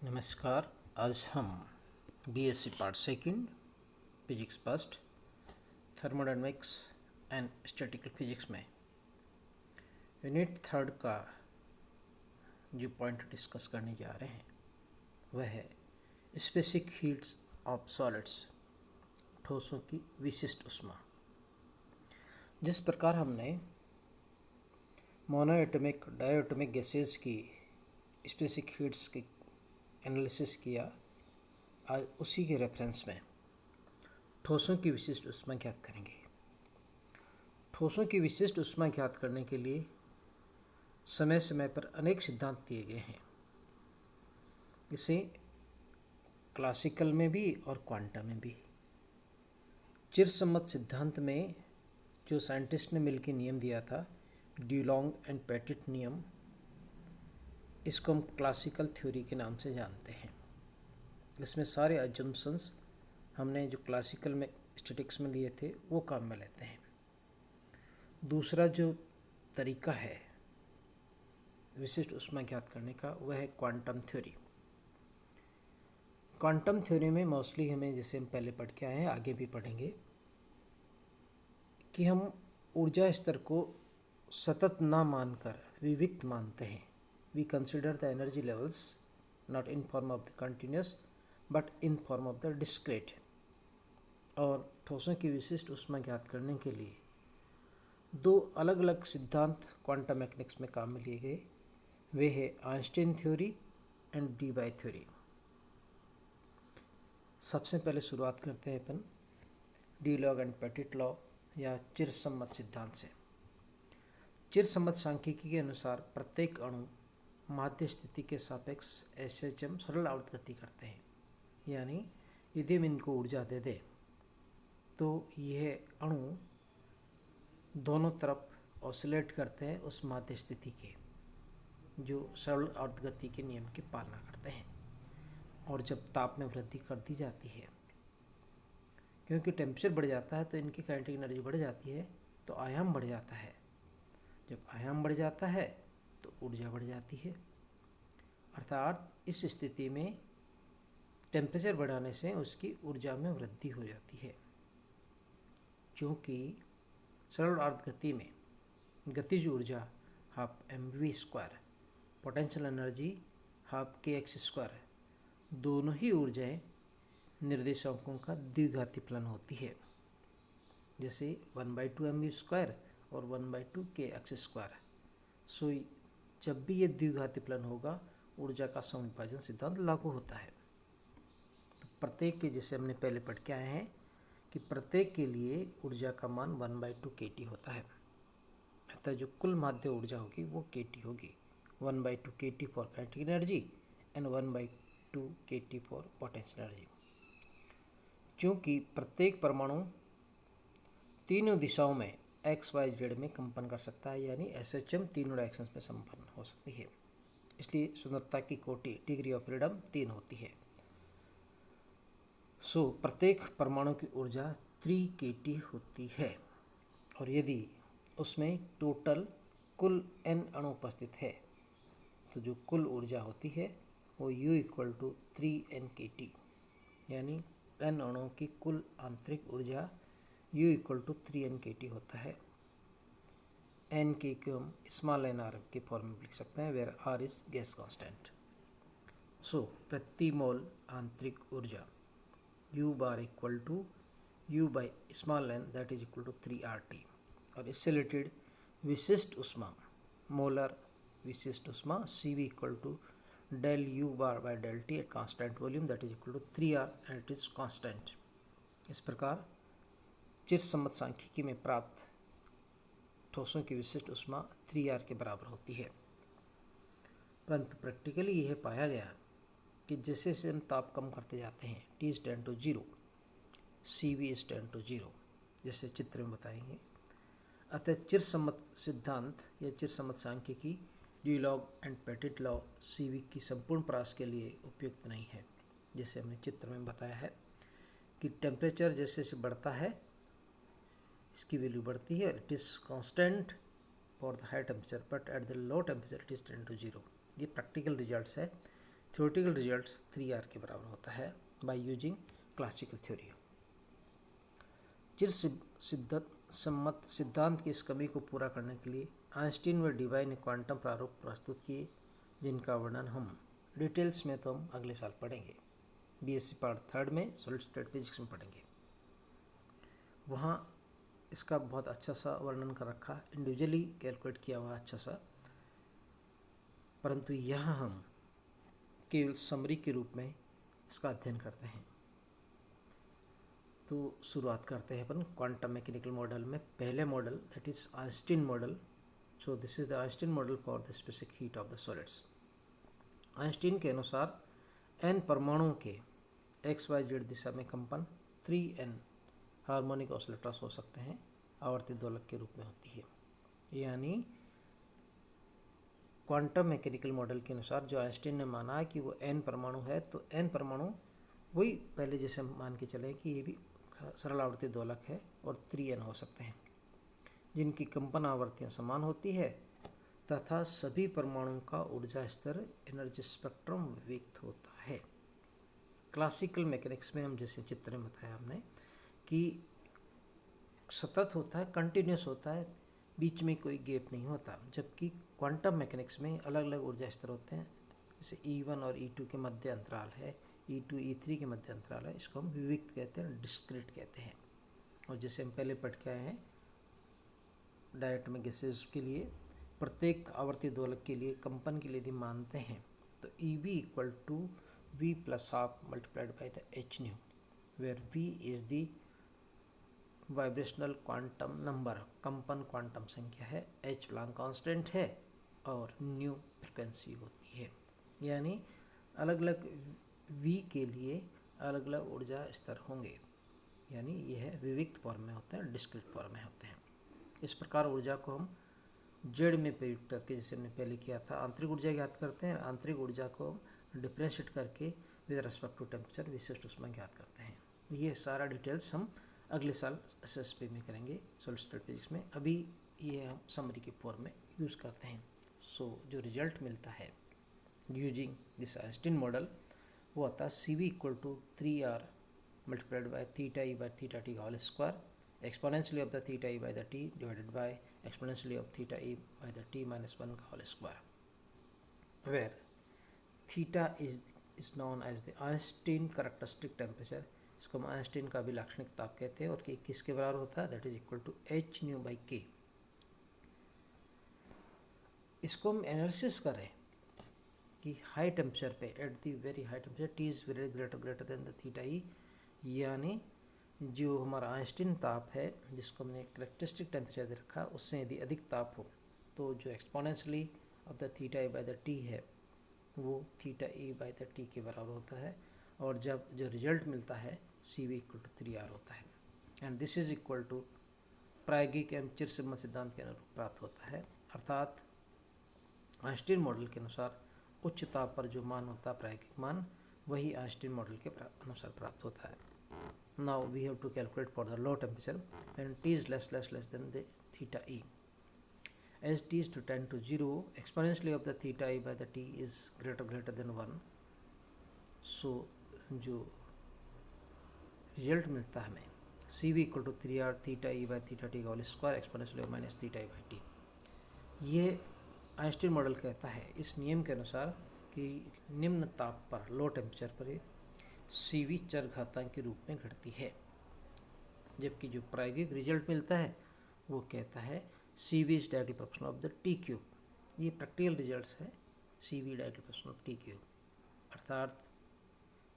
नमस्कार। आज हम BSc part second physics first thermodynamics and statistical physics में यूनिट थर्ड का जो पॉइंट डिस्कस करने जा रहे हैं वह है स्पेसिफिक हीट्स ऑफ सॉलिड्स, ठोसों की विशिष्ट ऊष्मा। जिस प्रकार हमने मोनोएटॉमिक डायटॉमिक गैसेस की स्पेसिफिक हीट्स की एनालिसिस किया, आज उसी के रेफरेंस में ठोसों की विशिष्ट ऊष्मा ज्ञात करेंगे। ठोसों की विशिष्ट ऊष्मा ज्ञात करने के लिए समय समय पर अनेक सिद्धांत दिए गए हैं। इसे क्लासिकल में भी और क्वांटम में भी। चिरसम्मत सिद्धांत में जो साइंटिस्ट ने मिलकर नियम दिया था, ड्यूलॉन्ग एंड पेटिट नियम, इसको हम क्लासिकल थ्योरी के नाम से जानते हैं। इसमें सारे अजम्पशंस हमने जो क्लासिकल में स्टैटिक्स में लिए थे वो काम में लेते हैं। दूसरा जो तरीका है विशिष्ट ऊष्मा ज्ञात करने का वह है क्वांटम थ्योरी। क्वांटम थ्योरी में मोस्टली हमें, जैसे हम पहले पढ़ के आए हैं, आगे भी पढ़ेंगे, कि हम ऊर्जा स्तर को सतत ना मानकर विविक्त मानते हैं। We consider the energy levels not in form of the continuous but in form of the discrete. और ठोसों की विशिष्ट ऊष्मा ज्ञात करने के लिए दो अलग अलग सिद्धांत क्वांटम मैकेनिक्स में काम में लिए गए। वे है Einstein theory and Debye theory. सबसे पहले शुरुआत करते हैं अपन डी-लॉग एंड पेटिट लॉ या चिरसम्मत सिद्धांत से। चिरसम्मत सांख्यिकी के अनुसार प्रत्येक अणु माध्य स्थिति के सापेक्ष एसएचएम सरल आवर्त गति करते हैं। यानी यदि हम इनको ऊर्जा दे दें तो यह अणु दोनों तरफ ऑसिलेट करते हैं उस माध्य स्थिति के, जो सरल आवर्त गति के नियम की पालना करते हैं। और जब ताप में वृद्धि कर दी जाती है, क्योंकि टेम्परेचर बढ़ जाता है तो इनकी काइनेटिक एनर्जी बढ़ जाती है, तो आयाम बढ़ जाता है। जब आयाम बढ़ जाता है तो ऊर्जा बढ़ जाती है। अर्थात इस स्थिति में टेम्परेचर बढ़ाने से उसकी ऊर्जा में वृद्धि हो जाती है। क्योंकि सरल आवर्त गति में गतिज ऊर्जा half mv², potential energy half kx², दोनों ही ऊर्जाएं निर्देशांकों का द्विघाती फलन होती है। जैसे 1/2 mv² और 1/2 kx²। सो जब भी ये द्विघाती फलन होगा, ऊर्जा का समविभाजन सिद्धांत लागू होता है। तो प्रत्येक के, जैसे हमने पहले पढ़ के आए हैं, कि प्रत्येक के लिए ऊर्जा का मान 1/2 kT होता है। अतः जो कुल माध्य ऊर्जा होगी वो kT होगी। 1/2 kT for kinetic energy and 1/2 kT for potential energy. क्योंकि प्रत्येक परमाणु तीनों दिशाओं में एक्स वाई जेड में कंपन कर सकता है, यानी एसएचएम तीनों डायरेक्शंस में संपन्न हो सकती है। इसलिए स्वतंत्रता की कोटि, डिग्री ऑफ फ्रीडम 3 होती है। सो प्रत्येक परमाणु की ऊर्जा 3 kT होती है। और यदि उसमें टोटल कुल n अणु उपस्थित है तो जो कुल ऊर्जा होती है वो U = 3n kT, यानी n अणुओं की कुल आंतरिक ऊर्जा U = 3n kT होता है। n के को हम स्मॉल n r के फॉर्म में लिख सकते हैं, where r is gas constant. So प्रति मोल आंतरिक ऊर्जा U bar = U/n, that is equal to 3RT। और इससे रिलेटेड विशिष्ट ऊष्मा, मोलर विशिष्ट ऊष्मा CV = del U bar del T at constant volume, that is equal to 3R and it is constant. इस प्रकार चिरसम्मत सांख्यिकी में प्राप्त ठोसों की विशिष्ट ऊष्मा 3R के बराबर होती है। परंतु प्रैक्टिकली यह पाया गया कि जैसे जैसे हम ताप कम करते जाते हैं, T is 10 to 0, CV is 10 to 0, जैसे चित्र में बताएंगे। अतः चिरसम्मत सिद्धांत या चिरसम्मत सांख्यिकी D-log and petit law CV की संपूर्ण परास के लिए उपयुक्त नहीं है। जैसे हमने चित्र में बताया है कि टेम्परेचर जैसे जैसे बढ़ता है इसकी वैल्यू बढ़ती है। It is constant for the high temperature but at the low temperature it is 10 to 0। ये प्रैक्टिकल रिजल्ट्स है। थ्योरेटिकल रिजल्ट्स 3R के बराबर होता है बाय यूजिंग क्लासिकल थ्योरी। चिर सम्मत सिद्धांत की इस कमी को पूरा करने के लिए आइंस्टीन व डीबाई ने क्वांटम प्रारूप प्रस्तुत किए, जिनका वर्णन हम डिटेल्स में तो हम अगले साल पढ़ेंगे। बीएससी पार्ट 3 में सॉलिड स्टेट फिजिक्स में पढ़ेंगे। वहाँ इसका बहुत अच्छा सा वर्णन कर रखा, इंडिविजुअली कैलकुलेट किया हुआ अच्छा सा, परंतु यहाँ हम केवल समरी के रूप में इसका अध्ययन करते हैं। तो शुरुआत करते हैं अपन क्वांटम मैकेनिकल मॉडल में। पहले model that is Einstein model. So this is the Einstein model for the specific heat of the solids. Einstein के अनुसार n परमाणुओं के XYZ दिशा में कंपन 3n हार्मोनिक ऑसिलेटर्स हो सकते हैं, आवर्ती दोलक के रूप में होती है। यानी क्वांटम मैकेनिकल मॉडल के अनुसार जो आइंस्टीन ने माना है कि वो n परमाणु है, तो n परमाणु वही पहले जैसे मान के चले कि ये भी सरल आवर्ती दोलक है और 3n हो सकते हैं, जिनकी कंपन आवृत्तियाँ समान होती है तथा सभी परमाणुओं का ऊर्जा स्तर एनर्जी स्पेक्ट्रम विविक्त होता है। क्लासिकल मैकेनिक्स में हम जैसे चित्र में बताया हमने कि सतत होता है, कंटिन्यूस होता है, बीच में कोई गैप नहीं होता, जबकि क्वांटम मैकेनिक्स में अलग अलग ऊर्जा स्तर होते हैं। जैसे E1 और E2 के मध्य अंतराल है, E2 E3 के मध्य अंतराल है, इसको हम विविक्त कहते हैं, डिस्क्रीट कहते हैं। और जैसे हम पहले पढ़ के आए हैं डायटोमिक गैसेस के लिए प्रत्येक आवर्ती दोलक के लिए कंपन के लिए यदि मानते हैं तो EV equal to V plus half multiplied by the h nu, where V is the vibrational quantum number, कंपन क्वांटम संख्या है, h प्लांक कांस्टेंट है और न्यू फ्रिक्वेंसी होती है। यानी अलग अलग V के लिए अलग अलग ऊर्जा स्तर होंगे, यानी यह विविक्त फॉर्म में होते हैं, डिस्क्रीट फॉर्म में होते हैं। इस प्रकार ऊर्जा को हम जेड में प्रयुक्त करके, जैसे हमने पहले किया था, आंतरिक ऊर्जा ज्ञात करते हैं, आंतरिक ऊर्जा को डिफ्रेंशिएट करके विद रेस्पेक्ट टू टेम्परेचर विशिष्ट ऊष्मा ज्ञात करते हैं। ये सारा डिटेल्स हम अगले साल SSP में करेंगे, सॉलिड स्टेट फिजिक्स में। अभी ये हम समरी के फॉर्म में यूज़ करते हैं। सो जो रिजल्ट मिलता है यूजिंग दिस आइंस्टीन मॉडल वो आता है CV equal to 3R multiplied by theta E by theta T का whole square exponentially of the theta E by the T divided by exponentially of theta E by the T minus 1 का whole square, where theta is known as the Einstein characteristic temperature. इसको हम Einstein का भी लाक्षणिक ताप कहते हैं और कि किसके बराबर होता है, that is equal to h nu by k। इसको हम एनालिसिस करें कि हाई टेम्परेचर पे at the very high temperature T is very greater than the theta E, यानी जो हमारा आइंस्टीन ताप है जिसको हमने कैरेक्टरिस्टिक टेम्परेचर दे रखा, उससे यदि अधिक ताप हो तो जो exponentially of the theta E by the T है वो theta E by the T के बराबर होता है। और जब जो रिजल्ट मिलता है CV इक्वल टू 3R होता है, and this is equal to प्रायोगिक एवं चिर सम्मत सिद्धांत के अनुरूप प्राप्त होता है। अर्थात आइंस्टीन मॉडल के अनुसार उच्च ताप पर जो मान होता है प्रायोगिक मान, वही आइंस्टीन मॉडल के अनुसार प्राप्त होता है। Now we have to calculate for the low temperature and T is less than the theta E। As T is to tend to 0, exponentially of the theta E by the T is greater than 1. So जो result मिलता है हमें CV equal to 3R theta E by theta T का whole square exponentially of minus theta E by T। ये Einstein model कहता है इस नियम के अनुसार कि निम्न ताप पर, लो टेम्परेचर पर CV चरघातांक के रूप में घटती है, जबकि जो प्रायोगिक रिजल्ट मिलता है वो कहता है CV is directly proportional of the T cube. ये प्रैक्टिकल रिजल्ट्स है, CV directly proportional of T cube. अर्थात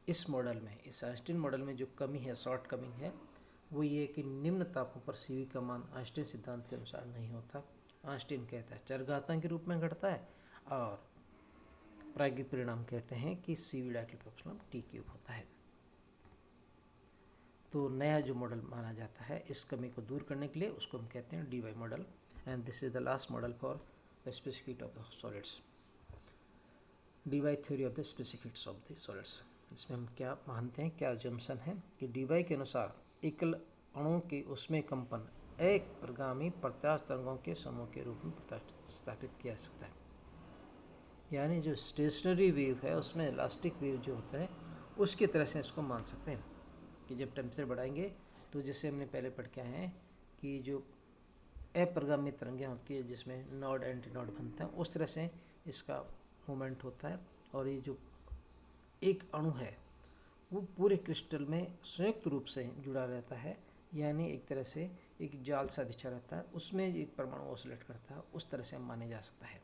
इस मॉडल में, इस आइंस्टीन मॉडल में जो कमी है, शॉर्ट कमिंग है, वो ये कि निम्न तापों पर CV का मान आइंस्टीन सिद्धांत के अनुसार नहीं होता। आइंस्टीन कहता है चरघातांक के रूप में घटता है और प्रायोगिक परिणाम कहते हैं कि CV directly proportional of T cube होता है। तो नया जो मॉडल माना जाता है इस कमी को दूर करने के लिए उसको हम कहते हैं DY model, and this is the last model for the specific heat of the solids, DY theory of the specific heats of the solids. इसमें हम क्या मानते हैं, क्या जम्पसन है कि DY के अनुसार एकल अणु के उसमें कंपन एक प्रगामी प्रत्यास्थ तरंगों के समूह के रूप में प्रतिस्थापित किया जा सकता है। यानी जो स्टेशनरी वेव है उसमें इलास्टिक वेव जो होता है उसकी तरह से इसको मान सकते हैं कि जब टेम्परेचर बढ़ाएंगे तो जैसे हमने पहले पढ़ के आए हैं कि जो अपरिगामी तरंगें होती है जिसमें नॉड एंटी नॉड बनता है उस तरह से इसका मूवमेंट होता है। और ये जो एक अणु है वो पूरे क्रिस्टल में संयुक्त रूप से जुड़ा रहता है, यानी एक तरह से एक जाल सा बिछा रहता है, उसमें एक परमाणु ऑसिलेट करता है। उस तरह से माने जा सकता है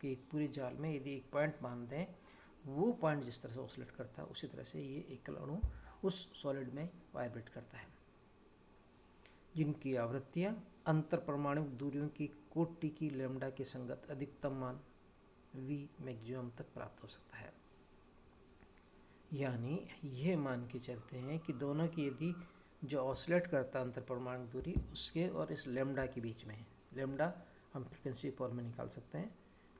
कि एक पूरे जाल में यदि एक पॉइंट मान दें, वो पॉइंट जिस तरह से ऑसिलेट करता है उसी तरह से ये एकल अणु उस सॉलिड में वाइब्रेट करता है, जिनकी आवृत्तियाँ अंतर परमाणु दूरियों की कोटि की लैम्डा के संगत अधिकतम मान V मैक्सिमम तक प्राप्त हो सकता है। यानी यह मान के चलते हैं कि दोनों की यदि जो ऑसिलेट करता है अंतर परमाणु दूरी उसके और इस लैम्डा के बीच में है, लैम्डा हम फ्रिक्वेंसी फॉर्म में निकाल सकते हैं।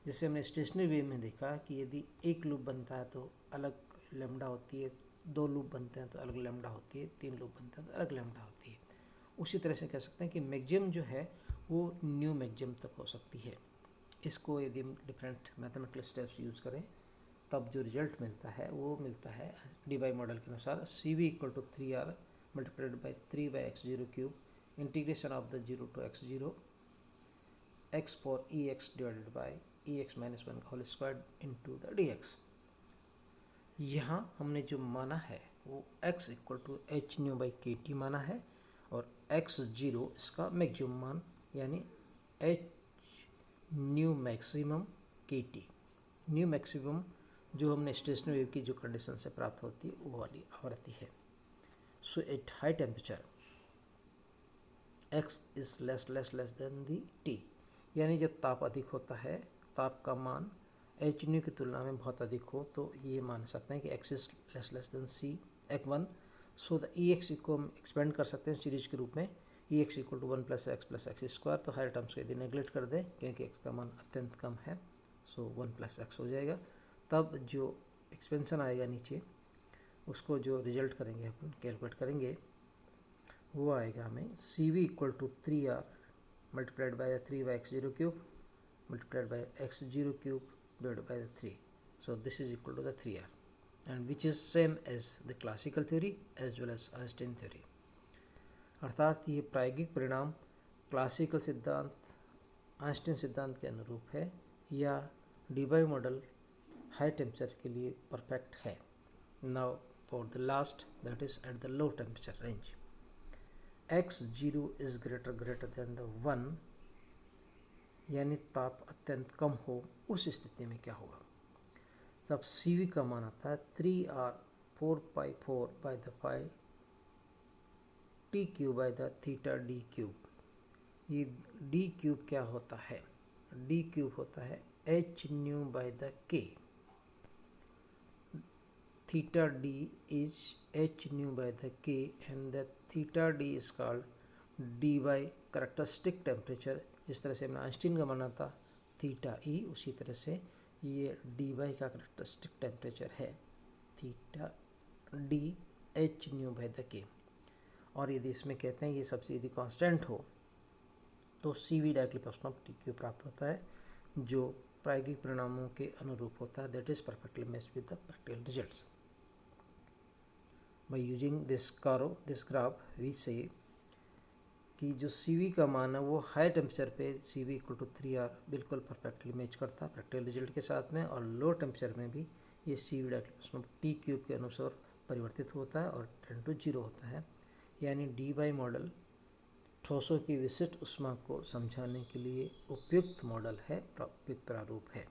जैसे हमने स्टेशनरी वेव में देखा कि यदि एक लूप बनता है तो अलग लैम्डा होती है, दो लूप बनते हैं तो अलग लैम्डा होती है, तीन लूप बनते हैं तो अलग लैम्डा होती है। उसी तरह से कह सकते हैं कि मैक्सिमम जो है वो न्यू मैक्सिमम तक हो सकती है। इसको यदि हम डिफरेंट मैथमेटिकल स्टेप्स यूज़ करें तब जो रिजल्ट मिलता है वो मिलता है डीबाई मॉडल के अनुसार CV = 3R multiplied by 3/x0³ integration of the 0 to x0 x for ex divided by ex - 1 whole square into the dx। यहाँ हमने जो माना है वो x = h/kT माना है और x0 इसका मैक्सिमम मान यानी h maximum kT। New maximum जो हमने स्टेशनरी वेव की जो कंडीशन से प्राप्त होती है वो वाली आवृत्ति है। So at high temperature x is less than the T, यानी जब ताप अधिक होता है, ताप का मान h की तुलना में बहुत अधिक हो तो ये मान सकते हैं कि x is less then C1। So the Ex को हम एक्सपेंड कर सकते हैं सीरीज के रूप में, Ex = 1 + x + x²। तो हायर टर्म्स को यदि नेगलेक्ट कर दें क्योंकि x का मान अत्यंत कम है, सो 1 + x हो जाएगा। तब जो एक्सपेंशन आएगा नीचे उसको जो रिजल्ट करेंगे अपन कैलकुलेट करेंगे वो आएगा हमें CV = 3R multiplied by 3/x0³ multiplied by x0³ divided by 3। So this is equal to the 3R and which is same as the classical theory as well as Einstein theory. अर्थात ये प्रायोगिक परिणाम classical सिद्धांत Einstein सिद्धांत के अनुरूप है या डीबाई मॉडल हाई टेम्परेचर के लिए परफेक्ट है। Now for the last, that is at the low temperature range, x0 is greater than the 1, यानी ताप अत्यंत कम हो, उस स्थिति में क्या होगा? तब CV का मान आता है 3R 4π4/5 T³ ये d³ क्या होता है? d³ होता है h/k। theta d is h/k and the theta d is called d by characteristic temperature। जिस तरह से हमने आइंस्टीन का माना था थीटा ई, उसी तरह से ये dy का करेक्टरिस्टिक टेम्परेचर है थीटा d h/k। और यदि इसमें कहते हैं ये सबसे यदि कांस्टेंट हो तो CV डायक्लिपर्सन ऑफ TQ प्राप्त होता है जो प्रायोगिक परिणामों के अनुरूप होता है, that is perfectly matched with the practical results. By using this graph we see कि जो CV का मान है वो हाई टेम्परेचर पे CV = 3R बिल्कुल परफेक्टली मैच करता है प्रैक्टिकल रिजल्ट के साथ में, और लो टेम्परेचर में भी ये CV डायक्लिपर्सन ऑफ TQ के अनुसार परिवर्तित होता है और 10 to 0 होता है। यानी डीबाई मॉडल ठोसों की विशिष्ट ऊष्मा को समझाने के लिए उपयुक्त मॉडल है, उपयुक्त प्रारूप है।